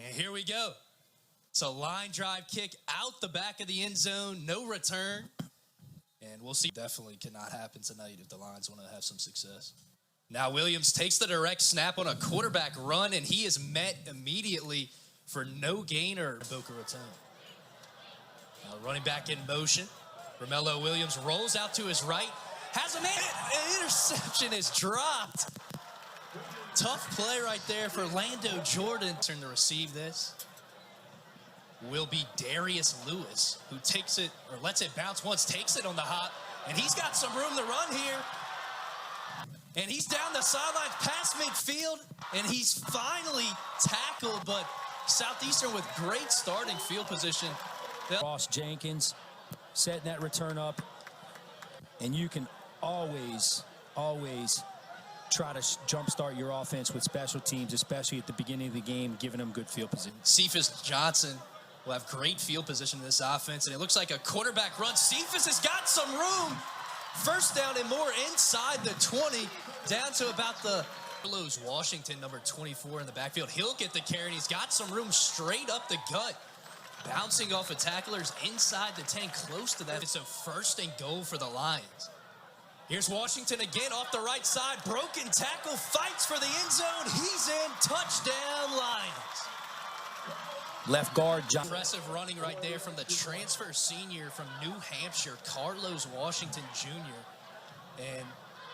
And here we go. It's a line drive kick out the back of the end zone, no return. And we'll see. Definitely cannot happen tonight if the Lions want to have some success. Now Williams takes the direct snap on a quarterback run, and he is met immediately for no gain or Boca Raton. Now running back in motion. Romello Williams rolls out to his right. Has a man. An interception is dropped. Tough play right there for Lando Jordan. Turn to receive this will be Darius Lewis, who takes it, or lets it bounce once, takes it on the hop, and he's got some room to run here. And he's down the sidelines past midfield, and he's finally tackled, but Southeastern with great starting field position. Ross Jenkins setting that return up, and you can always try to jumpstart your offense with special teams, especially at the beginning of the game, giving them good field position. Cephas Johnson will have great field position in this offense, and it looks like a quarterback run. Cephas has got some room. First down and more inside the 20, down to about the Lowe's Washington, number 24 in the backfield. He'll get the carry, and he's got some room straight up the gut. Bouncing off of tacklers inside the 10, close to that. It's a first and goal for the Lions. Here's Washington again off the right side. Broken tackle, fights for the end zone. He's in. Touchdown, Lions. Left guard, John. Impressive running right there from the transfer senior from New Hampshire, Carlos Washington Jr. And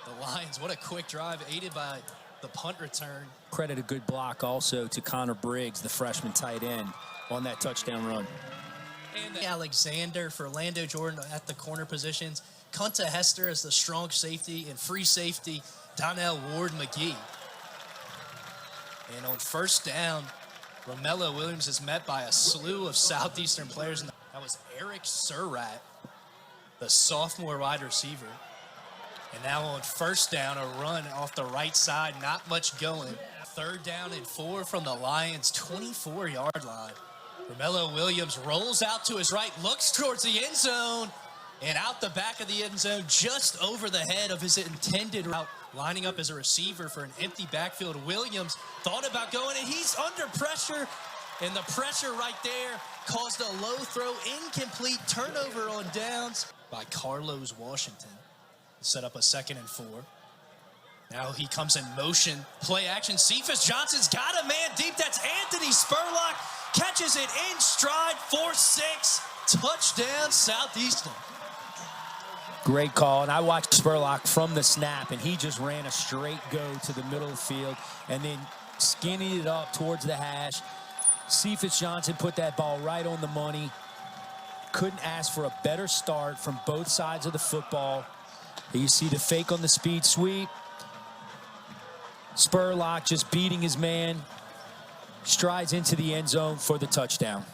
the Lions, what a quick drive, aided by the punt return. Credit a good block also to Connor Briggs, the freshman tight end, on that touchdown run. And Alexander for Lando Jordan at the corner positions. Kunta Hester as the strong safety, and free safety, Donnell Ward-McGee. And on first down, Romello Williams is met by a slew of Southeastern players. That was Eric Surratt, the sophomore wide receiver. And now on first down, a run off the right side, not much going. Third down and 4 from the Lions' 24-yard line. Romello Williams rolls out to his right, looks towards the end zone, and out the back of the end zone, just over the head of his intended route, lining up as a receiver for an empty backfield. Williams thought about going, and he's under pressure, and the pressure right there caused a low throw, incomplete, turnover on downs by Carlos Washington. Set up a 2nd and 4. Now he comes in motion, play action. Cephas Johnson's got a man deep. That's Anthony Spurlock. Catches it in stride, 4-6. Touchdown, Southeastern. Great call, and I watched Spurlock from the snap, and he just ran a straight go to the middle of the field and then skinnied it up towards the hash. Cephas Johnson put that ball right on the money. Couldn't ask for a better start from both sides of the football. You see the fake on the speed sweep. Spurlock just beating his man. Strides into the end zone for the touchdown.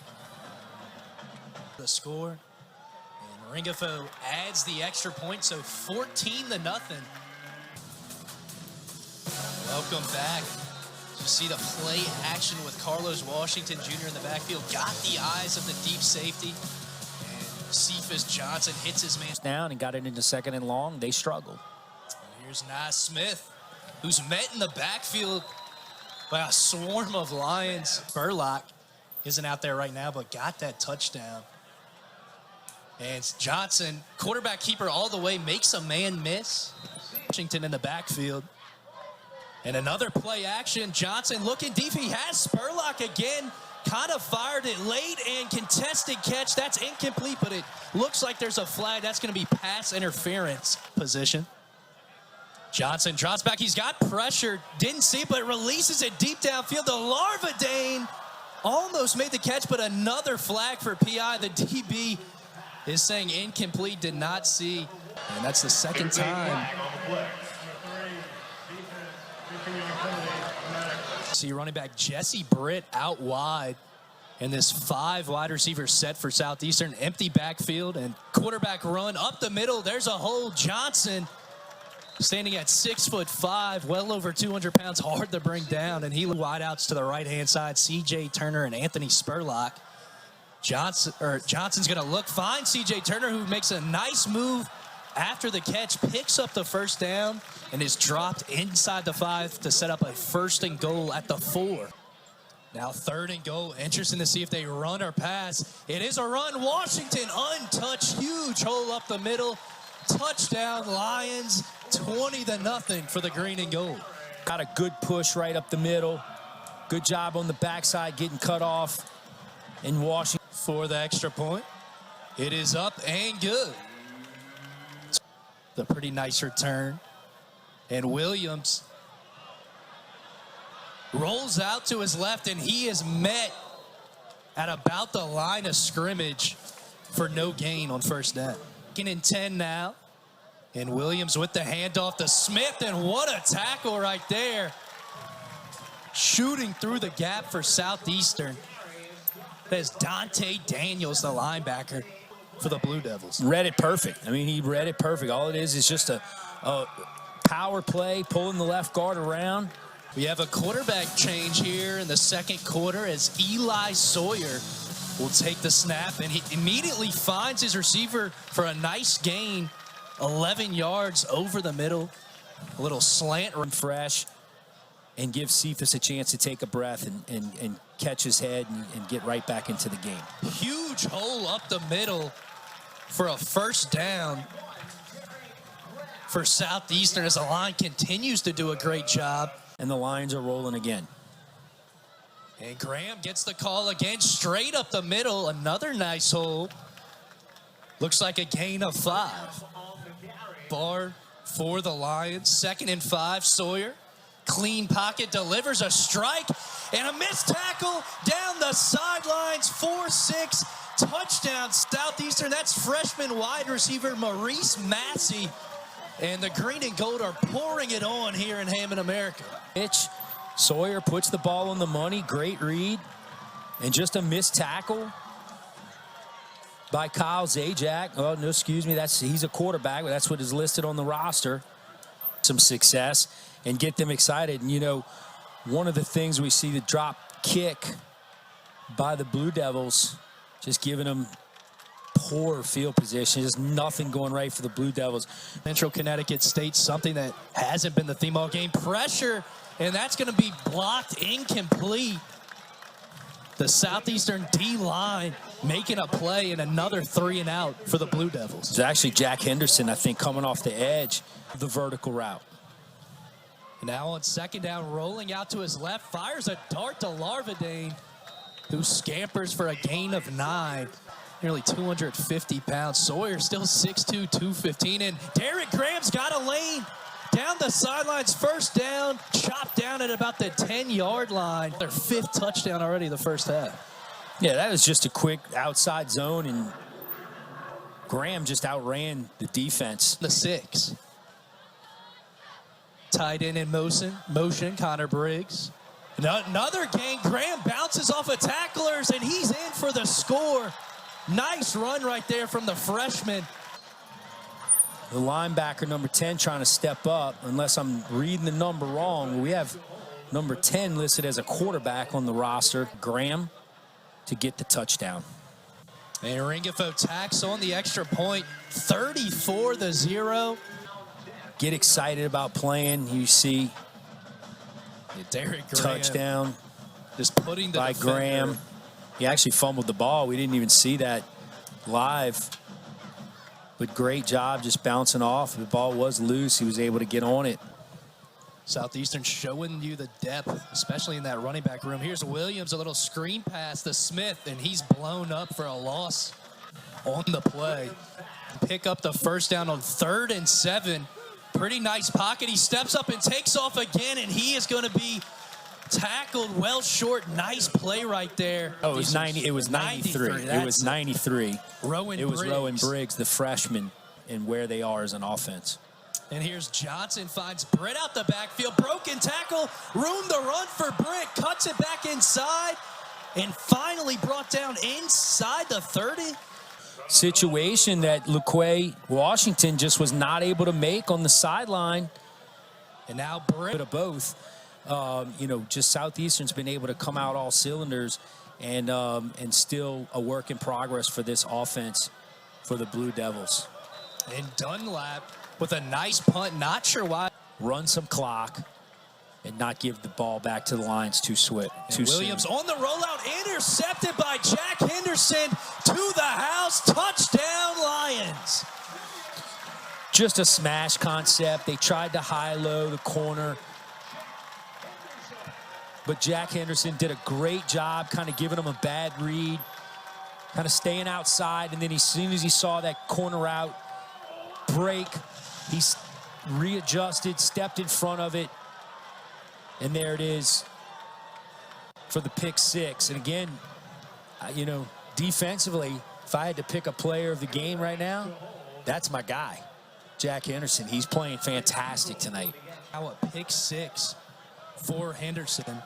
The score. And Ringafo adds the extra point, so 14-0. Welcome back. You see the play action with Carlos Washington Jr. in the backfield. Got the eyes of the deep safety. Cephas Johnson hits his man down and got it into 2nd and long. They struggled. Here's Nas Smith, who's met in the backfield by a swarm of Lions. Spurlock isn't out there right now, but got that touchdown. And Johnson, quarterback keeper all the way, makes a man miss. Washington in the backfield. And another play action. Johnson looking deep. He has Spurlock again. Kind of fired it late, and contested catch. That's incomplete, but it looks like there's a flag. That's going to be pass interference position. Johnson drops back. He's got pressure. Didn't see it, but releases it deep downfield. The Larvadane almost made the catch, but another flag for PI. The DB is saying incomplete, did not see. And that's the second time. See running back Jesse Britt out wide, and this 5 wide receiver set for Southeastern. Empty backfield and quarterback run up the middle. There's a hole. Johnson standing at 6'5", well over 200 pounds, hard to bring down. And he wideouts to the right-hand side. C.J. Turner and Anthony Spurlock. Johnson's going to look, find C.J. Turner, who makes a nice move after the catch, picks up the first down, and is dropped inside the 5 to set up a 1st and goal at the 4. Now 3rd and goal. Interesting to see if they run or pass. It is a run. Washington untouched. Huge hole up the middle. Touchdown Lions. 20-0 for the green and gold. Got a good push right up the middle. Good job on the backside getting cut off. And Washington for the extra point. It is up and good. The pretty nice return. And Williams rolls out to his left, and he is met at about the line of scrimmage for no gain on 1st down. 2nd and 10 now. And Williams with the handoff to Smith, and what a tackle right there. Shooting through the gap for Southeastern. There's Dante Daniels, the linebacker for the Blue Devils. Read it perfect. I mean, he read it perfect. All it is just a power play, pulling the left guard around. We have a quarterback change here in the 2nd quarter as Eli Sawyer will take the snap, and he immediately finds his receiver for a nice gain, 11 yards over the middle. A little slant run fresh, and give Cephas a chance to take a breath and catch his head and get right back into the game. Huge hole up the middle for a 1st down for Southeastern as the line continues to do a great job. And the Lions are rolling again. And Graham gets the call again, straight up the middle. Another nice hole. Looks like a gain of 5. Bar for the Lions. 2nd and 5, Sawyer. Clean pocket, delivers a strike, and a missed tackle down the sidelines. 4-6, touchdown Southeastern. That's freshman wide receiver Maurice Massey. And the green and gold are pouring it on here in Hammond, America. Sawyer puts the ball on the money. Great read. And just a missed tackle by Kyle Zajac. Oh, no, excuse me. He's a quarterback, but that's what is listed on the roster. Some success and get them excited. And, you know, one of the things we see, the drop kick by the Blue Devils, just giving them poor field position. There's nothing going right for the Blue Devils. Central Connecticut State, something that hasn't been the theme all game. Pressure, and that's going to be blocked incomplete. The Southeastern D-line making a play, and another 3 and out for the Blue Devils. It's actually Jack Henderson, I think, coming off the edge of the vertical route. Now on 2nd down, rolling out to his left, fires a dart to Larvadane, who scampers for a gain of 9. Nearly 250 pounds. Sawyer still 6'2", 215. And Derek Graham's got a lane down the sidelines. 1st down, chopped down at about the 10-yard line. Their 5th touchdown already the 1st half. Yeah, that was just a quick outside zone, and Graham just outran the defense. The 6. Tight end in motion, Connor Briggs. Another gain. Graham bounces off of tacklers, and he's in for the score. Nice run right there from the freshman. The linebacker, number 10, trying to step up, unless I'm reading the number wrong. We have number 10 listed as a quarterback on the roster, Graham, to get the touchdown. And Ringifo tacks on the extra point, 34-0. Get excited about playing. You see Derek Graham touchdown just putting the by defender. Graham. He actually fumbled the ball. We didn't even see that live. But great job just bouncing off. The ball was loose. He was able to get on it. Southeastern showing you the depth, especially in that running back room. Here's Williams, a little screen pass to Smith, and he's blown up for a loss on the play. Pick up the 1st down on 3rd and 7. Pretty nice pocket. He steps up and takes off again, and he is going to be tackled well short. Nice play right there. Oh, it was 90. It was 93. It was 93. Rowan Briggs, the freshman, and where they are as an offense. And here's Johnson, finds Britt out the backfield. Broken tackle, room to run for Britt. Cuts it back inside, and finally brought down inside the 30. Situation that LeQuay Washington just was not able to make on the sideline. And now Britt. Of both. You know, just Southeastern's been able to come out all cylinders, and still a work in progress for this offense for the Blue Devils. And Dunlap with a nice punt, not sure why. Run some clock and not give the ball back to the Lions too soon. Williams on the rollout, intercepted by Jack Henderson to the house. Touchdown, Lions. Just a smash concept. They tried to high-low the corner, but Jack Henderson did a great job kind of giving him a bad read, kind of staying outside, and then as soon as he saw that corner route break, he readjusted, stepped in front of it, and there it is for the pick six. And again, you know, defensively, if I had to pick a player of the game right now, that's my guy, Jack Henderson. He's playing fantastic tonight. Now a pick six for Henderson.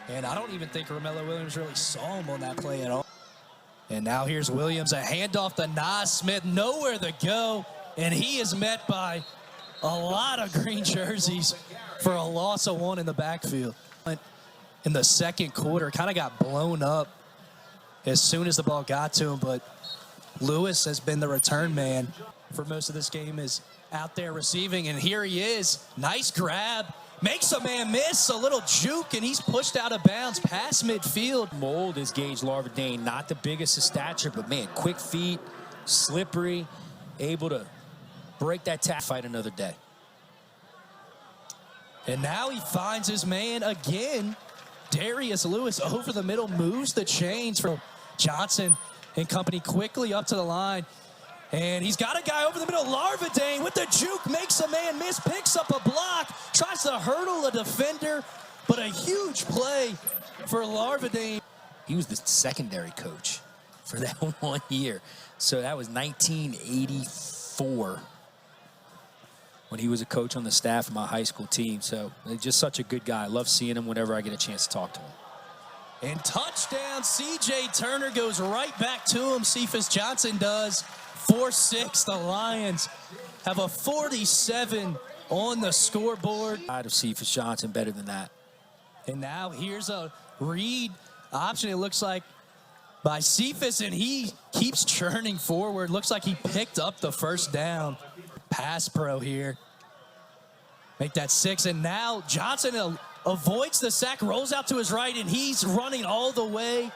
And I don't even think Romello Williams really saw him on that play at all. And now here's Williams, a handoff to Nas Smith, nowhere to go. And he is met by a lot of green jerseys for a loss of one in the backfield. In the second quarter, kind of got blown up as soon as the ball got to him, but Lewis has been the return man for most of this game, is out there receiving, and here he is. Nice grab, makes a man miss, a little juke, and he's pushed out of bounds past midfield. Mold is Gage Larvadain, not the biggest of stature, but man, quick feet, slippery, able to break that tackle, fight another day. And now he finds his man again. Darius Lewis over the middle, moves the chains for Johnson and company quickly up to the line. And he's got a guy over the middle, Larvadain with the juke, makes a man miss, picks up a block, tries to hurdle a defender, but a huge play for Larvadain. He was the secondary coach for that 1 year. So that was 1984 when he was a coach on the staff of my high school team. So just such a good guy. I love seeing him whenever I get a chance to talk to him. And touchdown, C.J. Turner goes right back to him. Cephas Johnson does. 4-6, the Lions have a 47 on the scoreboard. I'd have Cephas Johnson better than that. And now here's a read option, it looks like, by Cephas, and he keeps churning forward. Looks like he picked up the first down. Pass pro here. Make that 6, and now Johnson avoids the sack, rolls out to his right, and he's running all the way.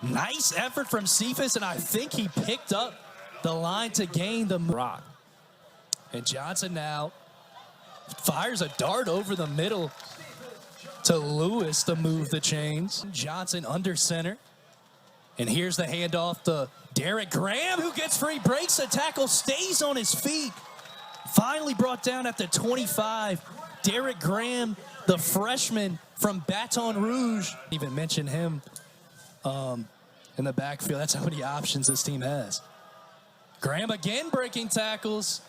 Nice effort from Cephas, and I think he picked up the line to gain the rock. And Johnson now fires a dart over the middle to Lewis to move the chains. Johnson under center. And here's the handoff to Derek Graham, who gets free, breaks the tackle, stays on his feet. Finally brought down at the 25. Derek Graham, the freshman from Baton Rouge. Even mentioned him in the backfield. That's how many options this team has. Graham again breaking tackles.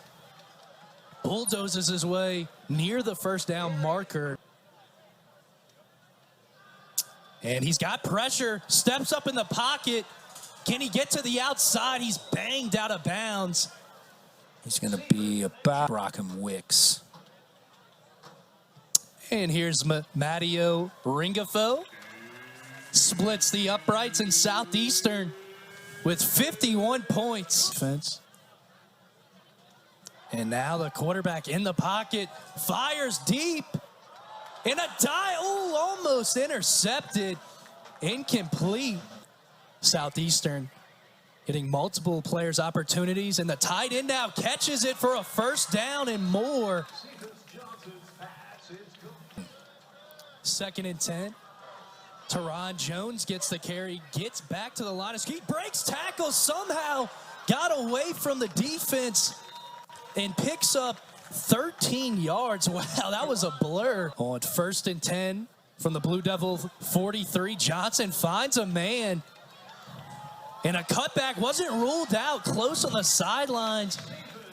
Bulldozes his way near the first down marker. And he's got pressure, steps up in the pocket. Can he get to the outside? He's banged out of bounds. He's going to be about Brockham Wicks. And here's Matteo Ringafo. Splits the uprights in Southeastern with 51 points. And now the quarterback in the pocket, fires deep. And a almost intercepted, incomplete. Southeastern getting multiple players opportunities, and the tight end now catches it for a first down and more. 2nd and 10. Teron Jones gets the carry, gets back to the line of scrimmage, breaks tackle, somehow got away from the defense and picks up 13 yards. Wow, that was a blur. On 1st and 10 from the Blue Devil 43, Johnson finds a man. And a cutback wasn't ruled out, close on the sidelines.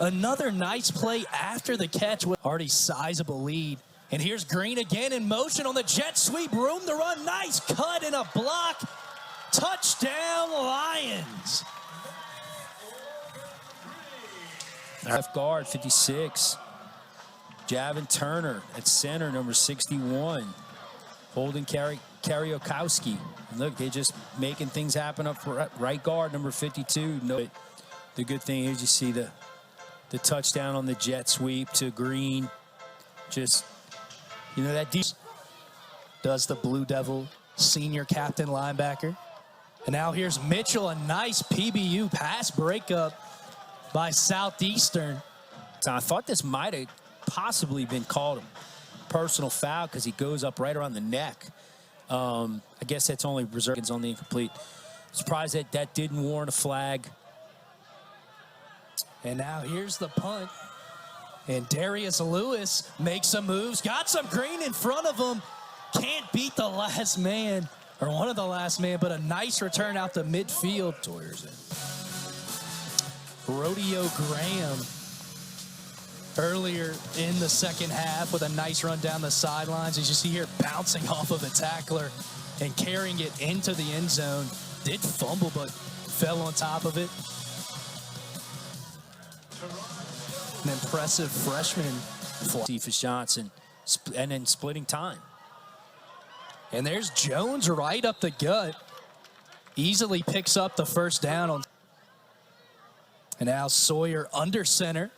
Another nice play after the catch with already sizable lead. And here's Green again in motion on the jet sweep, room to run, nice cut and a block. Touchdown, Lions. Left guard, 56. Javin Turner at center, number 61. Holden Kariokowski. And look, they just making things happen up for right guard, number 52. No, the good thing is you see the touchdown on the jet sweep to Green. Just You know, that does the Blue Devil senior captain linebacker. And now here's Mitchell, a nice PBU pass breakup by Southeastern. So I thought this might have possibly been called a personal foul because he goes up right around the neck. I guess that's only reserved on the incomplete. Surprised that that didn't warrant a flag. And now here's the punt. And Darius Lewis makes some moves. Got some green in front of him. Can't beat the last man, or one of the last man, but a nice return out to midfield. Sawyer's in. Rodeo Graham earlier in the second half with a nice run down the sidelines. As you see here, bouncing off of a tackler and carrying it into the end zone. Did fumble, but fell on top of it. An impressive freshman. Cephas Johnson, and then splitting time. And there's Jones right up the gut. Easily picks up the first down. And now Sawyer under center.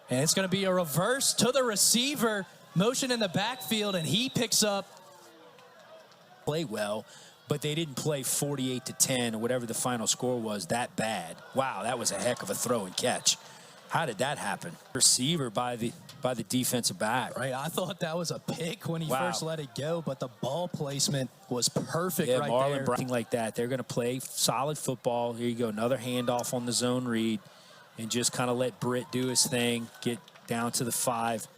And it's going to be a reverse to the receiver. Motion in the backfield, and he picks up. Play well, but they didn't play 48-10 or whatever the final score was that bad. Wow, that was a heck of a throw and catch. How did that happen? Receiver by the defensive back. Right, I thought that was a pick when he first let it go, but the ball placement was perfect right Marlon there. Like that. They're going to play solid football. Here you go, another handoff on the zone read, and just kind of let Britt do his thing, get down to the 5.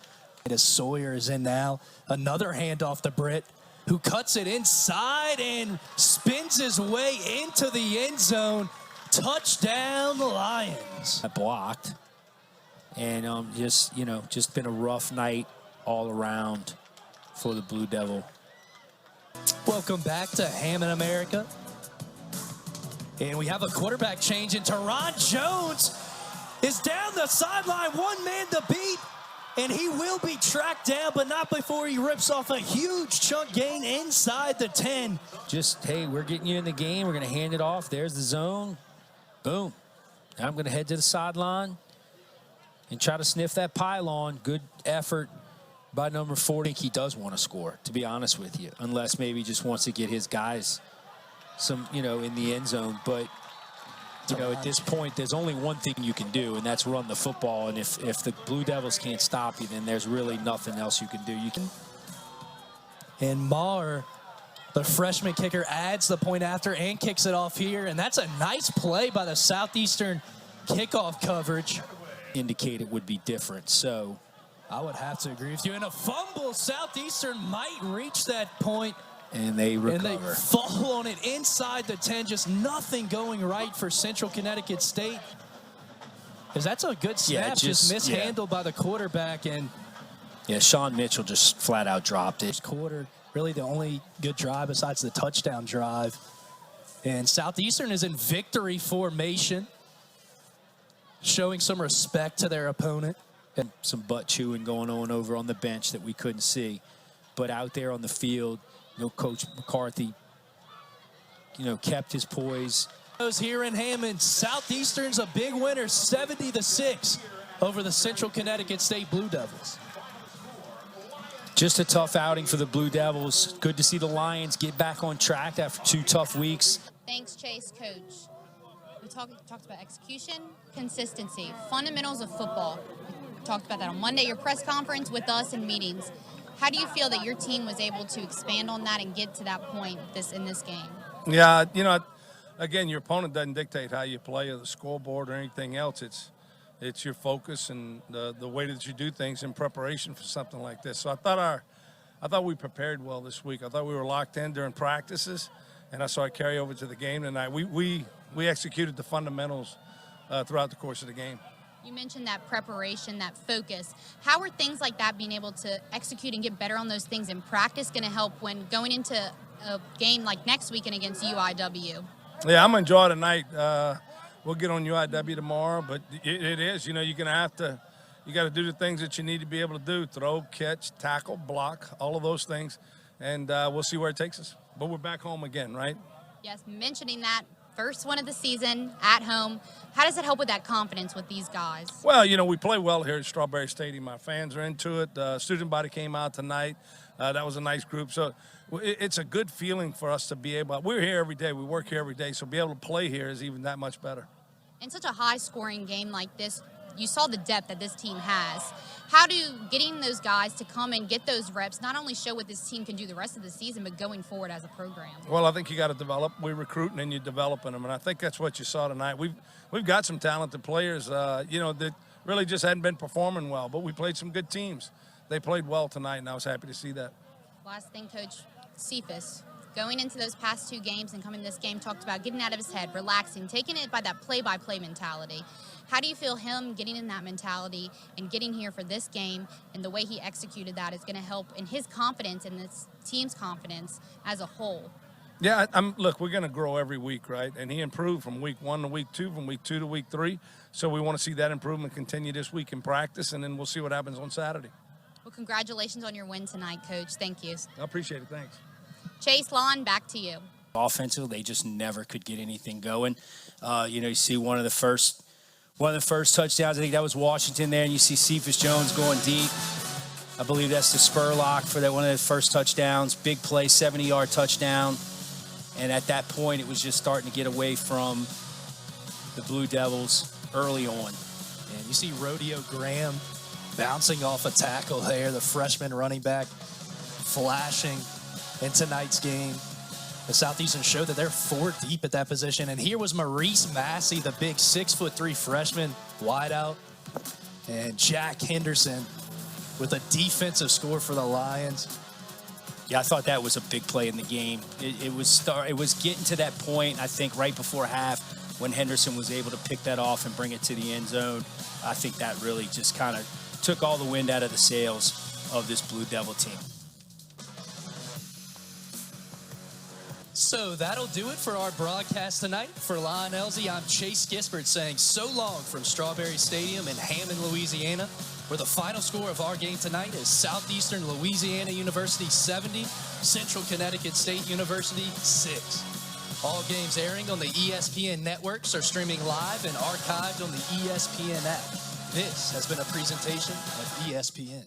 And as Sawyer is in now, another handoff to Britt, who cuts it inside and spins his way into the end zone. Touchdown, Lions. Blocked. And just been a rough night all around for the Blue Devil. Welcome back to Hammond America. And we have a quarterback change, and Teron Jones is down the sideline, one man to beat, and he will be tracked down, but not before he rips off a huge chunk gain inside the 10. Just, hey, we're getting you in the game. We're going to hand it off. There's the zone. Boom. Now I'm going to head to the sideline and try to sniff that pylon. Good effort by number 40. I think he does want to score, to be honest with you, unless maybe he just wants to get his guys some, in the end zone. But, at this point, there's only one thing you can do, and that's run the football. And if the Blue Devils can't stop you, then there's really nothing else you can do. And Maher, the freshman kicker, adds the point after and kicks it off here. And that's a nice play by the Southeastern kickoff coverage. Indicate it would be different, so I would have to agree with you. And a fumble, Southeastern might reach that point. And they recover. And they fall on it inside the 10. Just nothing going right for Central Connecticut State. Because that's a good snap, just mishandled by the quarterback. And Sean Mitchell just flat out dropped it. First quarter, really the only good drive besides the touchdown drive. And Southeastern is in victory formation, showing some respect to their opponent. And some butt chewing going on over on the bench that we couldn't see. But out there on the field, Coach McCarthy, kept his poise. Here in Hammond, Southeastern's a big winner, 70-6 over the Central Connecticut State Blue Devils. Just a tough outing for the Blue Devils. Good to see the Lions get back on track after 2 tough weeks. Thanks, Chase, Coach. We talked about execution, consistency, fundamentals of football. We talked about that on Monday, your press conference with us and meetings. How do you feel that your team was able to expand on that and get to that point in this game? Yeah, again, your opponent doesn't dictate how you play or the scoreboard or anything else. It's your focus and the way that you do things in preparation for something like this. So I thought we prepared well this week. I thought we were locked in during practices, and I saw it carry over to the game tonight. We executed the fundamentals throughout the course of the game. You mentioned that preparation, that focus. How are things like that, being able to execute and get better on those things in practice, going to help when going into a game like next weekend against UIW? Yeah, I'm going to enjoy tonight. We'll get on UIW tomorrow, but it is, you're going to have to, you got to do the things that you need to be able to do, throw, catch, tackle, block, all of those things, and we'll see where it takes us. But we're back home again, right? Yes, mentioning that, First one of the season at home. How does it help with that confidence with these guys? Well, you know, we play well here at Strawberry Stadium. Our fans are into it. Student body came out tonight. That was a nice group. So it's a good feeling for us to be able – we're here every day. We work here every day. So be able to play here is even that much better. In such a high-scoring game like this, you saw the depth that this team has. How do getting those guys to come and get those reps not only show what this team can do the rest of the season, but going forward as a program? Well, I think you got to develop. We recruit and then you developing them, and I think that's what you saw tonight. We've got some talented players, you know, that really just hadn't been performing well, but we played some good teams. They played well tonight, and I was happy to see that. Last thing, Coach, Cephas, going into those past two games and coming this game, talked about getting out of his head, relaxing, taking it by that play-by-play mentality. How do you feel him getting in that mentality and getting here for this game and the way he executed that is going to help in his confidence and this team's confidence as a whole? Yeah, look, we're going to grow every week, right? And he improved from week 1 to week 2, from week 2 to week 3. So we want to see that improvement continue this week in practice, and then we'll see what happens on Saturday. Well, congratulations on your win tonight, Coach. Thank you. I appreciate it. Thanks. Chase, Lon, back to you. Offensive, they just never could get anything going. You know, you see one of the first touchdowns, I think that was Washington there, and you see Cephas Jones going deep. I believe that's the Spurlock for that one of the first touchdowns. Big play, 70-yard touchdown. And at that point, it was just starting to get away from the Blue Devils early on. And you see Rodeo Graham bouncing off a tackle there, the freshman running back flashing in tonight's game. The Southeastern showed that they're 4 deep at that position. And here was Maurice Massey, the big 6'3" freshman wideout. And Jack Henderson with a defensive score for the Lions. Yeah, I thought that was a big play in the game. It was getting to that point, I think, right before half when Henderson was able to pick that off and bring it to the end zone. I think that really just kind of took all the wind out of the sails of this Blue Devil team. So that'll do it for our broadcast tonight. For Lon Elsie, I'm Chase Gispert saying so long from Strawberry Stadium in Hammond, Louisiana, where the final score of our game tonight is Southeastern Louisiana University 70, Central Connecticut State University 6. All games airing on the ESPN networks are streaming live and archived on the ESPN app. This has been a presentation of ESPN.